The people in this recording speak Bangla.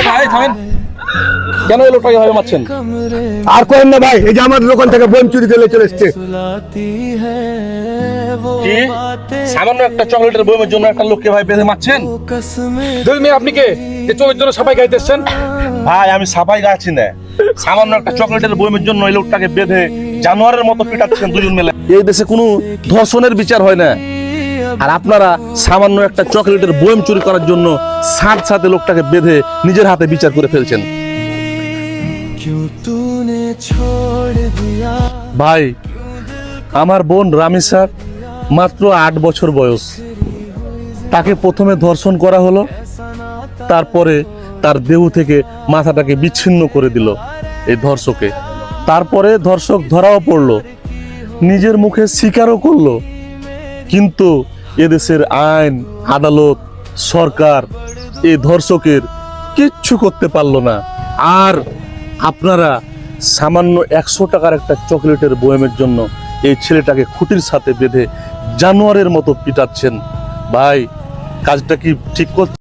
ভাই থামেন, কেন এই লোকটাকে ভাবে মারছেন? আর করেন না ভাই, এই যে আমাদের দোকান থেকে বোম চুরি করে চলে এসছে। কি সামান্য একটা চকলেটের বইমের জন্য একটা লোককে ভাই বেঁধে মারছেন? আপনি কে যে চোখের জন্য সবাই গাইতে এসছেন? ভাই আমি সাফাই গাচ্ছি না, সামান্য একটা চকলেটের বইমের জন্য এই লোকটাকে বেঁধে জানোয়ারের মতো পিটাচ্ছেন দুজন মিলে। এই দেশে কোনো ধর্ষণের বিচার হয় না, আর আপনারা সামান্য একটা চকলেটের বইম চুরি করার জন্য সাথে সাথে লোকটাকে বেঁধে নিজের হাতে বিচার করে ফেলছেন। ভাই আমার বোন রামিসার মাত্র 8 বছর বয়স, তাকে প্রথমে ধর্ষণ করা হলো, তারপরে তার দেহ থেকে মাথাটাকে বিচ্ছিন্ন করে দিল এই ধর্ষকে। তারপরে ধর্ষক ধরাও পড়লো, নিজের মুখে স্বীকারও করলো, কিন্তু এদেশের আইন আদালত সরকার এই ধর্ষকের কিচ্ছু করতে পারলো না। আর আপনারা সামান্য 100 টাকার একটা চকলেটের বয়ামের জন্য এই ছেলেটাকে খুঁটির সাথে বেঁধে জানোয়ারের মতো পিটাচ্ছেন। ভাই কাজটা কি ঠিক করছেন?